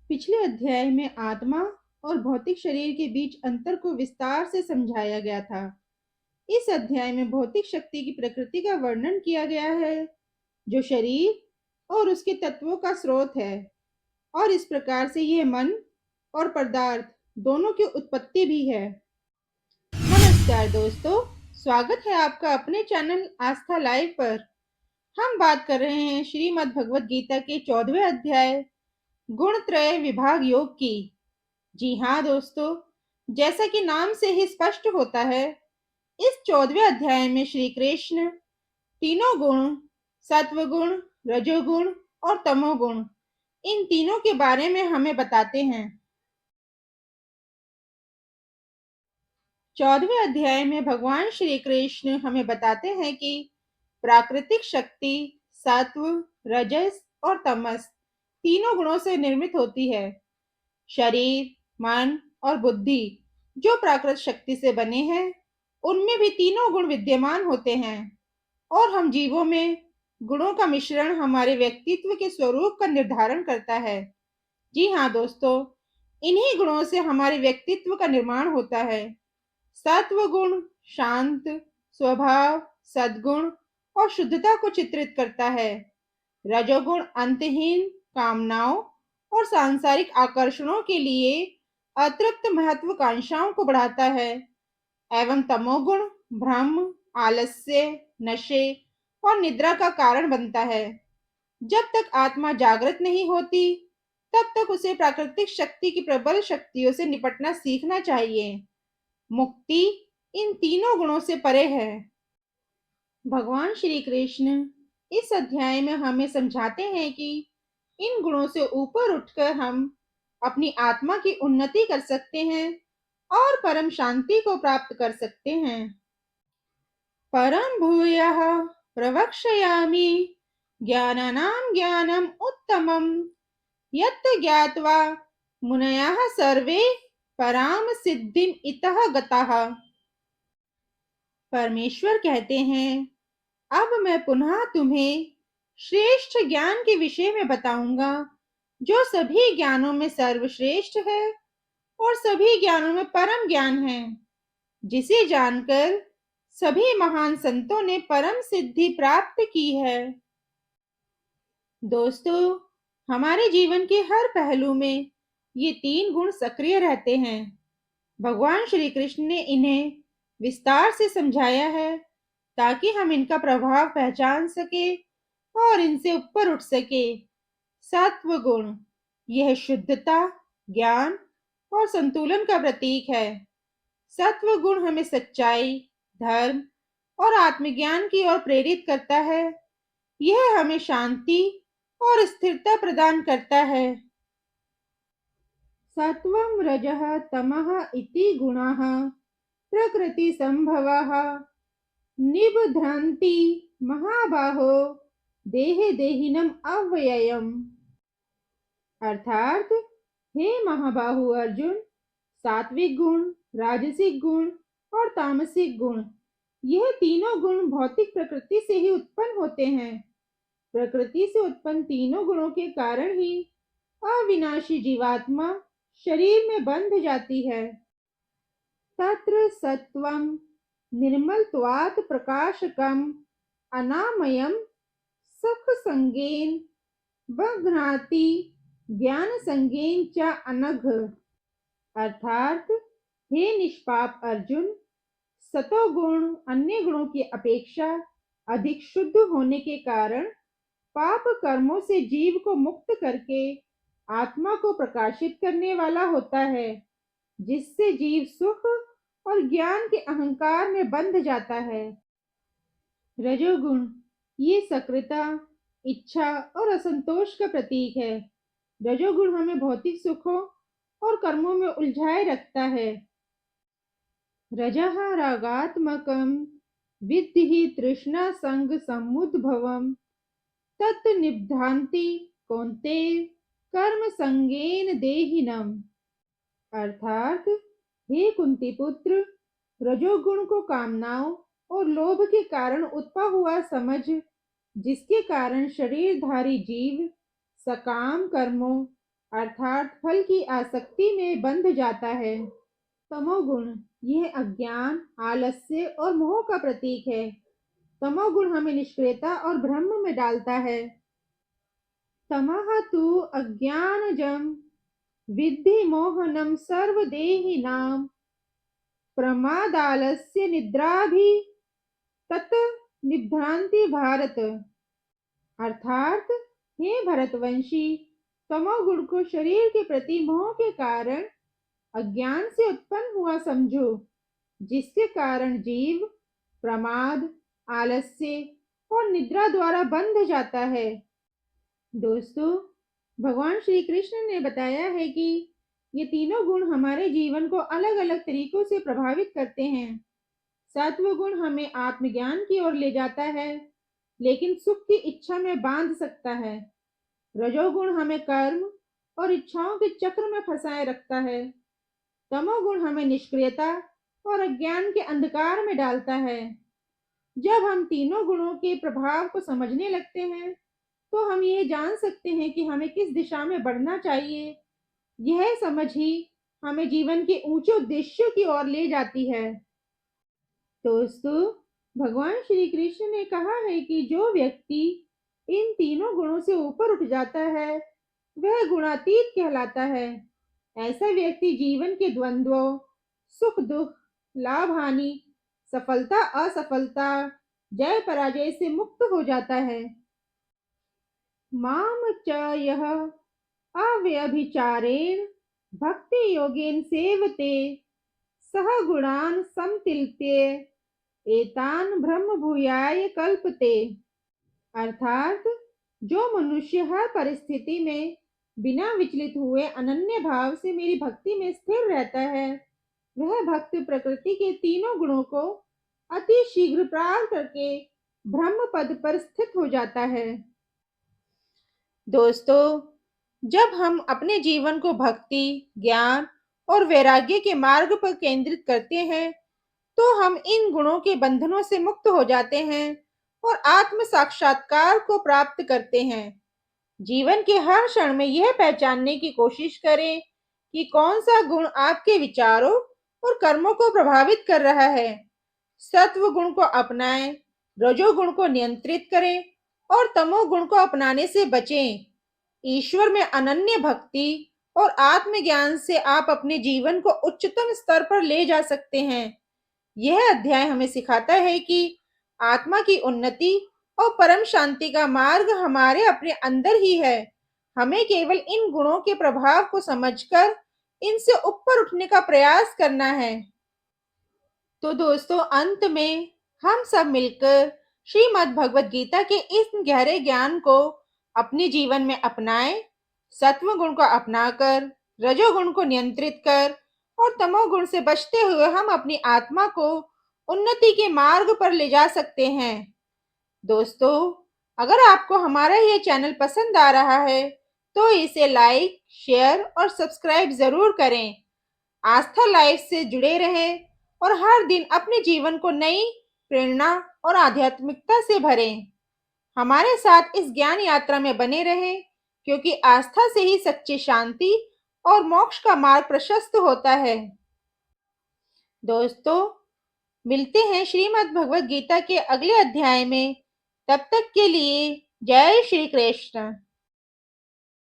पिछले अध्याय में आत्मा और भौतिक शरीर के बीच अंतर को विस्तार से समझाया गया था। इस अध्याय में भौतिक शक्ति की प्रकृति का वर्णन किया गया है, जो शरीर और उसके तत्वों का स्रोत है, और इस प्रकार से यह मन और पदार्थ दोनों की उत्पत्ति भी है। नमस्कार दोस्तों, स्वागत है आपका अपने चैनल आस्था लाइव पर। हम बात कर रहे हैं श्रीमद् भगवत गीता के 14वें अध्याय गुण त्रय विभाग योग की। जी हाँ दोस्तों, जैसा कि नाम से ही स्पष्ट होता है, इस 14वें अध्याय में श्री कृष्ण तीनों गुण, सत्वगुण, रजोगुण और तमोगुण, इन तीनों के बारे में हमें बताते हैं। 14वें अध्याय में भगवान श्री कृष्ण हमें बताते हैं कि प्राकृतिक शक्ति सत्व, रजस और तमस तीनों गुणों से निर्मित होती है। शरीर, मन और बुद्धि जो प्राकृत शक्ति से बने हैं, उनमें भी तीनों गुण विद्यमान होते हैं, और हम जीवों में गुणों का मिश्रण हमारे व्यक्तित्व के स्वरूप का निर्धारण करता है। जी हाँ दोस्तों, इन्हीं गुणों से हमारे व्यक्तित्व का निर्माण होता है। सत्व गुण शांत स्वभाव, सद्गुण और शुद्धता को चित्रित करता है। रजोगुण अंतहीन कामनाओं और सांसारिक आकर्षणों के लिए अतृप्त महत्वाकांक्षाओं को बढ़ाता है, एवं तमोगुण भ्रम, आलस्य, नशे और निद्रा का कारण बनता है। जब तक आत्मा जागृत नहीं होती, तब तक उसे प्राकृतिक शक्ति की प्रबल शक्तियों से निपटना सीखना चाहिए। मुक्ति इन तीनों गुणों से परे है। भगवान श्री कृष्ण इस अध्याय में हमें समझाते हैं कि इन गुणों से ऊपर उठकर हम अपनी आत्मा की उन्नति कर सकते हैं और परम शांति को प्राप्त कर सकते हैं। परम भूयः प्रवक्ष्यामि ज्ञानानां ज्ञानम् उत्तमम् यत् ज्ञात्वा मुनयः सर्वे पराम सिद्धिम इतः गताः। परमेश्वर कहते हैं, अब मैं पुनः तुम्हें श्रेष्ठ ज्ञान के विषय में बताऊंगा, जो सभी ज्ञानों में सर्वश्रेष्ठ है और सभी ज्ञानों में परम ज्ञान है, जिसे जानकर सभी महान संतों ने परम सिद्धि प्राप्त की है। दोस्तों, हमारे जीवन के हर पहलू में ये तीन गुण सक्रिय रहते हैं। भगवान श्री कृष्ण ने इन्हें विस्तार से समझाया है, ताकि हम इनका प्रभाव पहचान सके और इनसे ऊपर उठ सके। सत्व गुण यह शुद्धता, ज्ञान और संतुलन का प्रतीक है। सत्व गुण हमें सच्चाई, धर्म और आत्मज्ञान की ओर प्रेरित करता है। यह हमें शांति और स्थिरता प्रदान करता है। सत्वं रजः तमः इति गुणाः प्रकृति संभवाः निबध्नन्ति महाबाहो देहे देहिनम अव्ययम्। अर्थात, हे महाबाहु अर्जुन, सात्विक गुण, राजसिक गुण और तामसिक गुण, यह तीनों गुण भौतिक प्रकृति से ही उत्पन्न होते हैं। प्रकृति से उत्पन्न तीनों गुणों के कारण ही अविनाशी जीवात्मा शरीर में बंध जाती है। तत्र सत्वं निर्मलत्वात् प्रकाशकम् अनामयम् सुख संगेन बघ्नाति ज्ञान संगेन च अनघ। अर्थात, हे निष्पाप अर्जुन, सतोगुण अन्य गुणों की अपेक्षा अधिक शुद्ध होने के कारण पाप कर्मों से जीव को मुक्त करके आत्मा को प्रकाशित करने वाला होता है, जिससे जीव सुख और ज्ञान के अहंकार में बंध जाता है। रजोगुण ये सक्रियता, इच्छा और असंतोष का प्रतीक है। रजोगुण हमें भौतिक सुखों और कर्मों में उलझाए रखता है। रजः रागात्मकं विद्धि तृष्णा संग समुद्भवम् तत् निबध्नाति कौन्तेय कर्म संगेन देहिनम्। अर्थात, हे कुंती पुत्र, रजोगुण को कामनाओं और लोभ के कारण उत्पन्न हुआ समझ, जिसके कारण शरीरधारी जीव सकाम कर्मों अर्थात फल की आसक्ति में बंध जाता है। तमोगुण यह अज्ञान, आलस्य और मोह का प्रतीक है। तमोगुण हमें निष्क्रियता और भ्रम में डालता है। तमः तु अज्ञानजं विद्धि मोहनं सर्वदेहिनां प्रमादालस्य निद्राभि तत् निभ्रांति भारत। अर्थात हे भरतवंशी, तमोगुण को शरीर के प्रति मोह के कारण अज्ञान से उत्पन्न हुआ समझो, जिसके कारण जीव प्रमाद, आलस्य और निद्रा द्वारा बंध जाता है। दोस्तों, भगवान श्री कृष्ण ने बताया है कि ये तीनों गुण हमारे जीवन को अलग-अलग तरीकों से प्रभावित करते हैं। सत्व गुण हमें आत्मज्ञान की ओर ले जाता है, लेकिन सुख की इच्छा में बांध सकता है। रजोगुण हमें कर्म और इच्छाओं के चक्र में फंसाए रखता है। तमोगुण हमें निष्क्रियता और अज्ञान के अंधकार में डालता है। जब हम तीनों गुणों के प्रभाव को समझने लगते हैं, तो हम ये जान सकते हैं कि हमें किस दिशा में बढ़ना चाहिए। यह समझ ही हमें जीवन के ऊंचे उद्देश्यों की ओर ले जाती है। दोस्तों, भगवान श्री कृष्ण ने कहा है कि जो व्यक्ति इन तीनों गुणों से ऊपर उठ जाता है, वह गुणातीत कहलाता है। ऐसा व्यक्ति जीवन के द्वंद्वों, सुख दुख, लाभ हानि, सफलता असफलता, जय पराजय से मुक्त हो जाता है। माम च यह अव्यभिचारेण भक्ति योगेन सेवते सह गुणान समतिल्ये एतान ब्रह्म भूयाय कल्पते। अर्थात जो मनुष्य हर परिस्थिति में बिना विचलित हुए अनन्य भाव से मेरी भक्ति में स्थिर रहता है, वह भक्त प्रकृति के तीनों गुणों को अति शीघ्र प्राप्त करके ब्रह्म पद पर स्थित हो जाता है। दोस्तों, जब हम अपने जीवन को भक्ति, ज्ञान और वैराग्य के मार्ग पर केंद्रित करते हैं, तो हम इन गुणों के बंधनों से मुक्त हो जाते हैं और आत्म साक्षात्कार को प्राप्त करते हैं। जीवन के हर क्षण में यह पहचानने की कोशिश करें कि कौन सा गुण आपके विचारों और कर्मों को प्रभावित कर रहा है। सत्व गुण को अपनाएं, रजोगुण को नियंत्रित करें और तमोगुण को अपनाने से बचें। ईश्वर में अनन्य भक्ति और आत्मज्ञान से आप अपने जीवन को उच्चतम स्तर पर ले जा सकते हैं। यह अध्याय हमें सिखाता है कि आत्मा की उन्नति और परम शांति का मार्ग हमारे अपने अंदर ही है। हमें केवल इन गुणों के प्रभाव को समझकर इनसे ऊपर उठने का प्रयास करना है। तो दोस्तों, अंत में हम सब मिलकर श्रीमद् भगवत गीता के इस गहरे ज्ञान को अपने जीवन में अपनाएं। सत्व गुण को अपनाकर, रजोगुण को नियंत्रित कर और तमोगुण से बचते हुए हम अपनी आत्मा को उन्नति के मार्ग पर ले जा सकते हैं। दोस्तों, अगर आपको हमारा ये चैनल पसंद आ रहा है, तो इसे लाइक, शेयर और सब्सक्राइब जरूर करें। आस्था लाइफ से जुड़े रहें और हर दिन अपने जीवन को नई प्रेरणा और आध्यात्मिकता से भरें। हमारे साथ इस ज्ञान यात्रा में बने रहें, क्योंकि आस्था से ही सच्ची शांति और मोक्ष का मार्ग प्रशस्त होता है। दोस्तों, मिलते हैं श्रीमद् भगवत गीता के अगले अध्याय में। तब तक के लिए जय श्री कृष्ण।